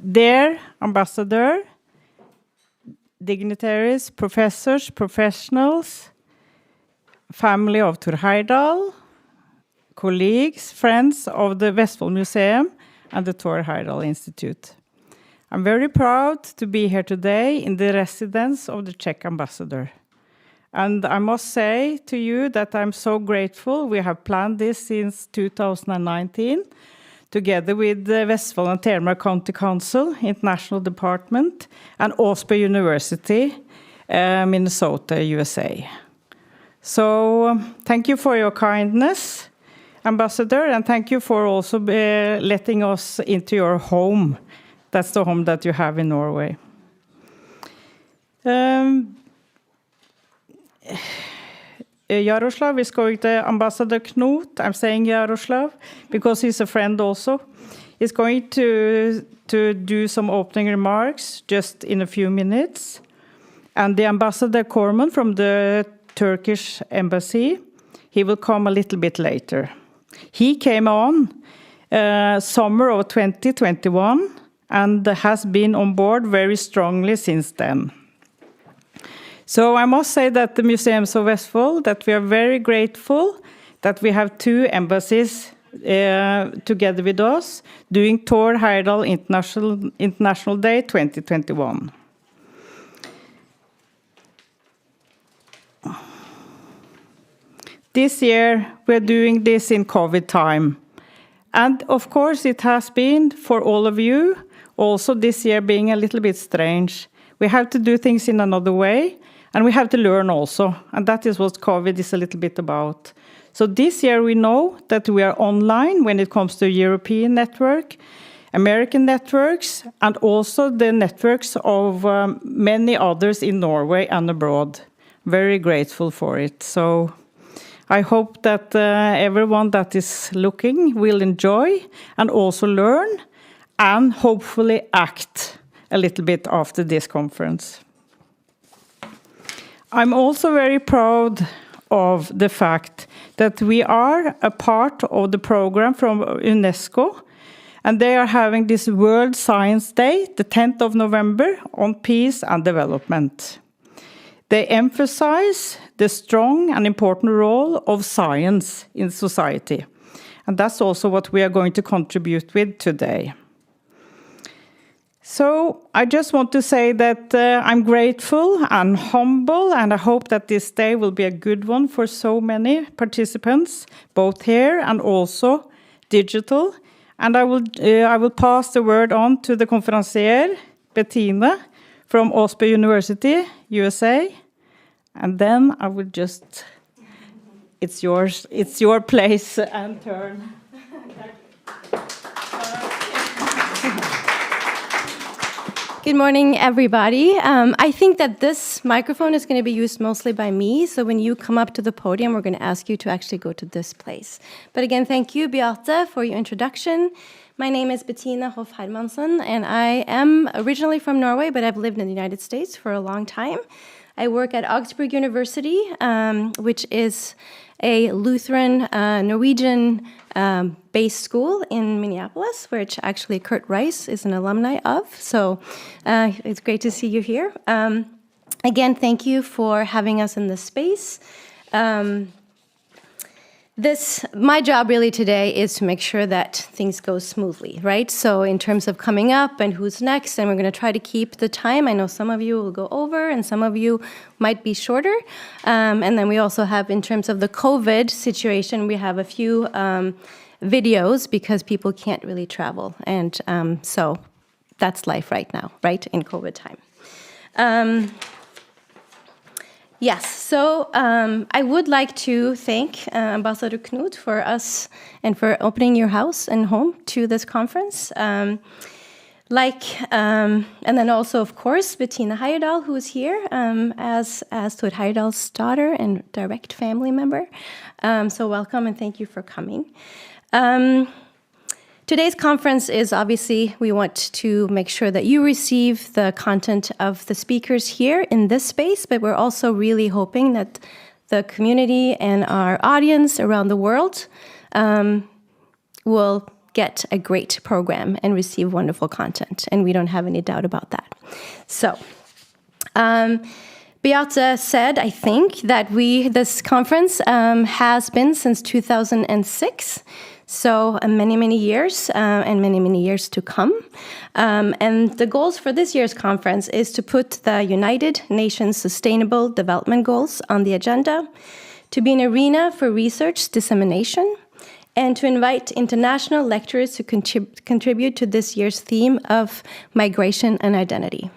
Dear Ambassador, dignitaries, professors, professionals, family of Thor Heyerdahl, colleagues, friends of the Vestfold Museum and the Thor Heyerdahl Institute. I'm very proud to be here today in the residence of the Czech ambassador. And I must say to you that I'm so grateful. We have planned this since 2019, together with the Vestfold and Telemark County Council, International Department, and Augsburg University, Minnesota, USA. So thank you for your kindness, Ambassador, and thank you for also letting us into your home. That's the home that you have in Norway. Jaroslav is going to Ambassador Knut. I'm saying Jaroslav because he's a friend also. He's going to do some opening remarks just in a few minutes. And the Ambassador Korman from the Turkish embassy, he will come a little bit later. He came on summer of 2021 and has been on board very strongly since then. So I must say that the Museums of Vestfold, that we are very grateful that we have two embassies together with us doing Thor Heyerdahl International Day 2021. This year we're doing this in COVID time. And of course it has been for all of you, also this year being a little bit strange. We have to do things in another way. And we have to learn also, and that is what COVID is a little bit about. So this year we know that we are online when it comes to European network, American networks, and also the networks of many others in Norway and abroad. Very grateful for it. So I hope that everyone that is looking will enjoy and also learn and hopefully act a little bit after this conference. I'm also very proud of the fact that we are a part of the program from UNESCO, and they are having this World Science Day, the 10th of November, on peace and development. They emphasize the strong and important role of science in society, and that's also what we are going to contribute with today. So I just want to say that I'm grateful and humble, and I hope that this day will be a good one for so many participants, both here and also digital. And I will pass the word on to the conferencier, Bettine, from Augsburg University, USA. And then I will just, it's your place and turn. Good morning, everybody. I think that this microphone is going to be used mostly by me, so when you come up to the podium, we're going to ask you to actually go to this place. But again, thank you, Beate, for your introduction. My name is Bettine Hoff Hermanson, and I am originally from Norway, but I've lived in the United States for a long time. I work at Augsburg University, which is a Lutheran Norwegian based school in Minneapolis, which actually Kurt Rice is an alumni of. So it's great to see you here. Again, thank you for having us in this space. My job really today is to make sure that things go smoothly, right? So in terms of coming up and who's next, and we're going to try to keep the time. I know some of you will go over and some of you might be shorter. And then we also have, in terms of the COVID situation, we have a few videos because people can't really travel. And so that's life right now, right, in COVID time. Yes, so I would like to thank Ambassador Knut for us and for opening your house and home to this conference. And then also, of course, Bettine Heyerdahl, who is here as Thor Heyerdahl's daughter and direct family member. So welcome and thank you for coming. Today's conference is obviously, we want to make sure that you receive the content of the speakers here in this space, but we're also really hoping that the community and our audience around the world will get a great program and receive wonderful content, and we don't have any doubt about that. So, Beate said, I think, that this conference has been since 2006, so many, many years, and many, many years to come. And the goals for this year's conference is to put the United Nations Sustainable Development Goals on the agenda, to be an arena for research dissemination, and to invite international lecturers to contribute to this year's theme of migration and identity.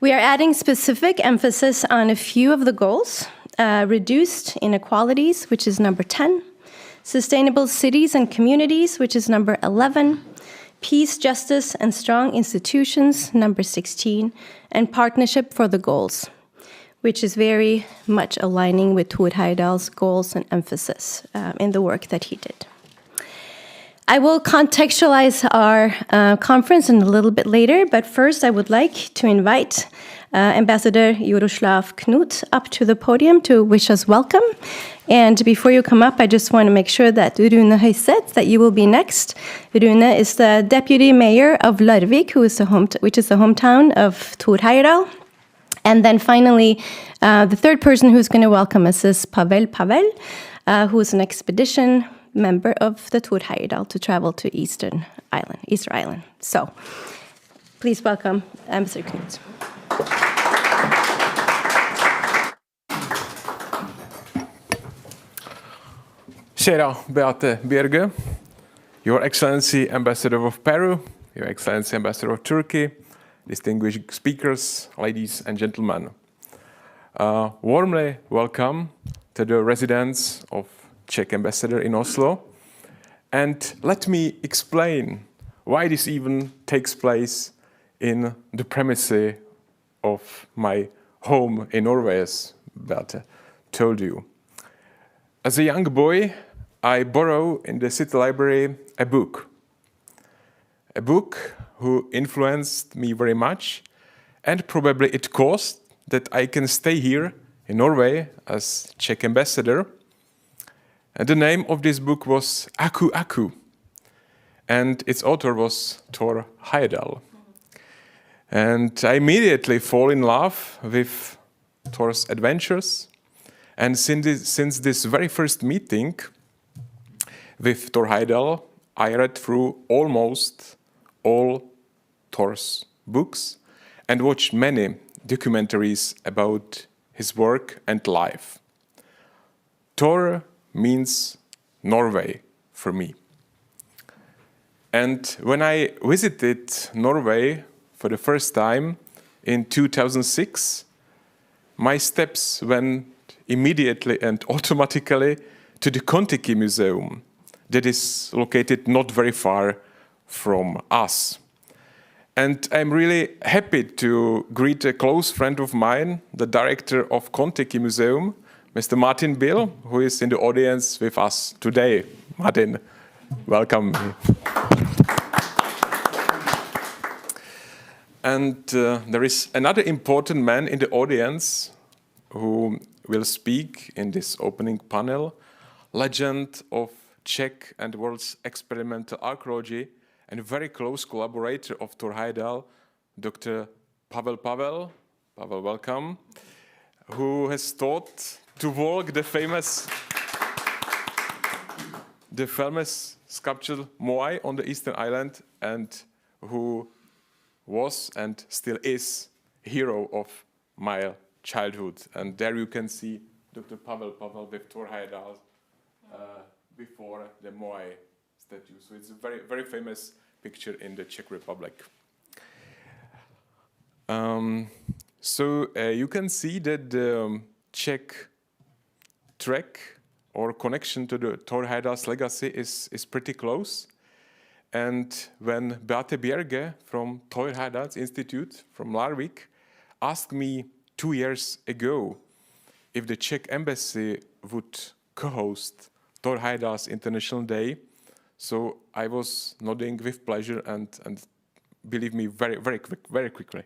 We are adding specific emphasis on a few of the goals: reduced inequalities, which is number 10, sustainable cities and communities, which is number 11, peace, justice, and strong institutions, number 16, and partnership for the goals, which is very much aligning with Thor Heyerdahl's goals and emphasis in the work that he did. I will contextualize our conference a little bit later, but first I would like to invite Ambassador Jaroslav Knut up to the podium to wish us welcome. And before you come up, I just want to make sure that Rune Høiseth, that you will be next. Rune is the Deputy Mayor of Larvik, which is the hometown of Thor Heyerdahl. And then finally, the third person who's going to welcome us is Pavel Pavel, who is an expedition member of the Thor Heyerdahl to travel to Easter Island. So, please welcome Ambassador Knut. Kära Beate Bjørge, Your Excellency Ambassador of Peru, Your Excellency Ambassador of Turkey, distinguished speakers, ladies and gentlemen. Warmly welcome to the residence of Czech ambassador in Oslo. And let me explain why this even takes place in the premises of my home in Norway, as Beate told you. As a young boy, I borrowed in the city library a book who influenced me very much, and probably it caused that I can stay here in Norway as Czech ambassador. And the name of this book was Aku Aku, and its author was Thor Heyerdahl. And I immediately fall in love with Thor's adventures, and since this very first meeting with Thor Heyerdahl, I read through almost all Thor's books and watched many documentaries about his work and life. Thor means Norway for me. And when I visited Norway for the first time in 2006, my steps went immediately and automatically to the Kontiki Museum that is located not very far from us. And I'm really happy to greet a close friend of mine, the director of Kontiki Museum, Mr. Martin Bill, who is in the audience with us today. Martin, welcome. And there is another important man in the audience who will speak in this opening panel, legend of Czech and world's experimental archaeology and a very close collaborator of Thor Heyerdahl, Dr. Pavel Pavel. Pavel, welcome. Who has taught to walk the famous sculpture Moai on the Eastern Island, and who was and still is a hero of my childhood. And there you can see Dr. Pavel Pavel with Thor Heyerdahl before the Moai statue. So it's a very, very famous picture in the Czech Republic. So you can see that the Czech track or connection to the Thor Heyerdahl's legacy is pretty close. And when Beate Bjørge from Thor Heyerdahl Institute from Larvik asked me 2 years ago if the Czech embassy would co-host Thor Heyerdahl's International Day, so I was nodding with pleasure and believe me, very quickly.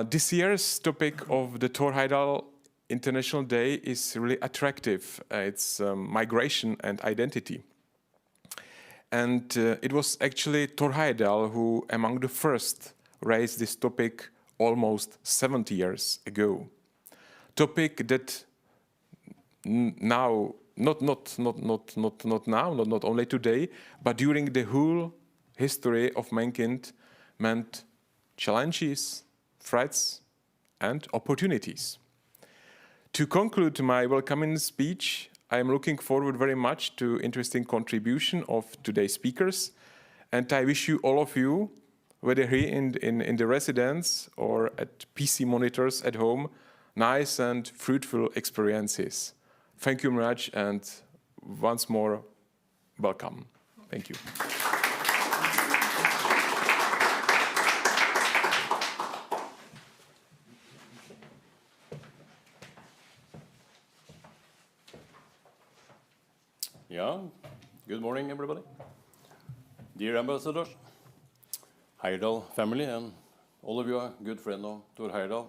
This year's topic of the Thor Heyerdahl International Day is really attractive. It's migration and identity. And it was actually Thor Heyerdahl who, among the first, raised this topic almost 70 years ago. Topic that now, not only today, but during the whole history of mankind, meant challenges, threats, and opportunities. To conclude my welcoming speech, I am looking forward very much to interesting contribution of today's speakers, and I wish you, all of you, whether here in the residence or at PC monitors at home, nice and fruitful experiences. Thank you very much, and once more, welcome. Thank you. Yeah, good morning, everybody. Dear ambassadors, Heyerdahl family, and all of you are good friends of Thor Heyerdahl.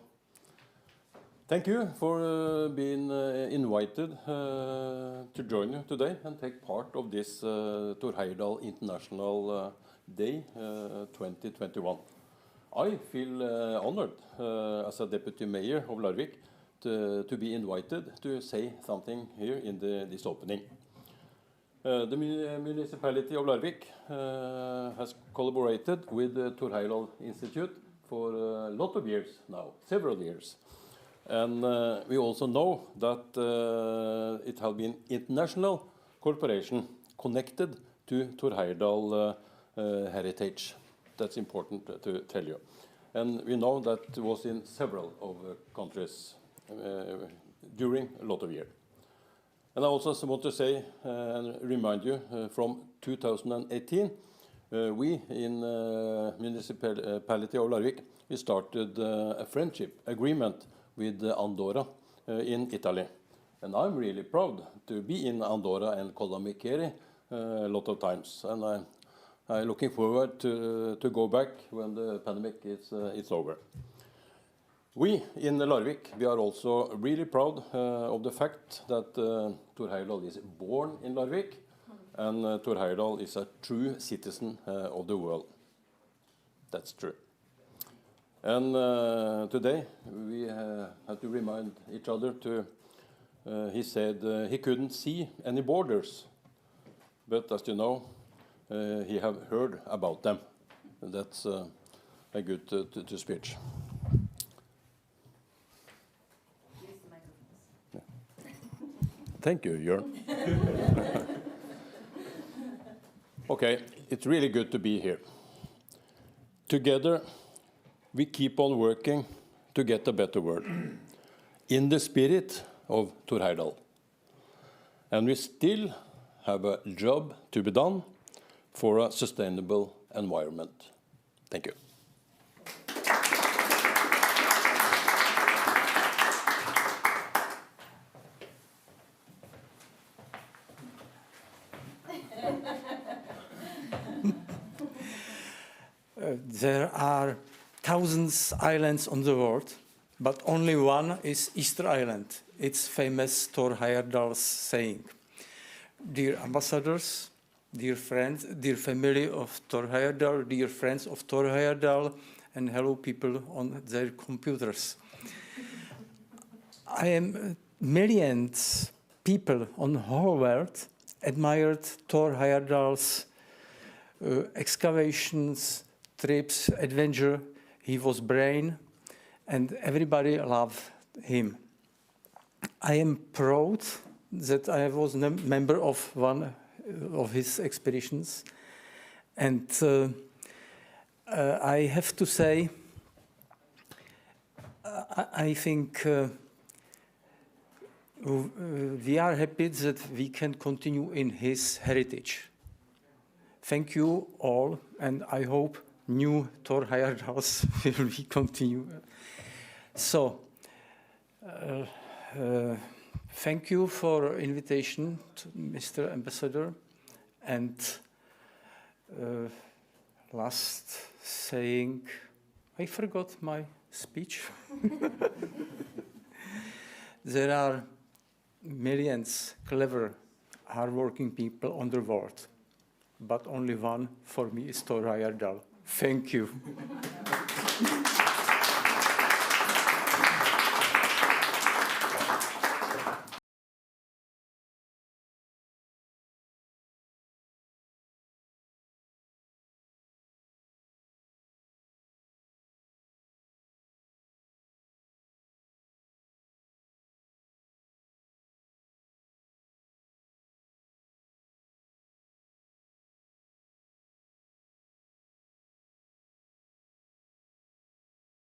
Thank you for being invited to join you today and take part of this Thor Heyerdahl International Day 2021. I feel honored as a deputy mayor of Larvik to be invited to say something here in this opening. The Municipality of Larvik has collaborated with the Thor Heyerdahl Institute for a lot of years now, several years. And we also know that it has been international cooperation connected to Thor Heyerdahl heritage. That's important to tell you. And we know that it was in several of countries during a lot of years. And I also want to say and remind you from 2018, we in Municipality of Larvik, we started a friendship agreement with Andorra in Italy. And I'm really proud to be in Andorra and Colomiceri a lot of times. And I'm looking forward to go back when the pandemic is over. We in Larvik, we are also really proud of the fact that Thor Heyerdahl is born in Larvik, and Thor Heyerdahl is a true citizen of the world. That's true. And today we have to remind each other to, he said he couldn't see any borders, but as you know, he have heard about them. And that's a good speech. Thank you, Jørn. Okay, it's really good to be here. Together, we keep on working to get a better world in the spirit of Thor Heyerdahl. And we still have a job to be done for a sustainable environment. Thank you. There are thousands of islands on the world, but only one is Easter Island. It's famous Thor Heyerdahl's saying. Dear ambassadors, dear friends, dear family of Thor Heyerdahl, dear friends of Thor Heyerdahl, and hello people on their computers. Millions of people on the whole world admired Thor Heyerdahl's excavations, trips, adventure. He was brave, and everybody loved him. I am proud that I was a member of one of his expeditions, and I have to say, I think we are happy that we can continue in his heritage. Thank you all, and I hope new Thor Heyerdahls will continue. So, thank you for invitation, to Mr. Ambassador, and last saying, I forgot my speech. There are millions clever, hardworking people on the world. but only one for me is Thor Heyerdahl. Thank you.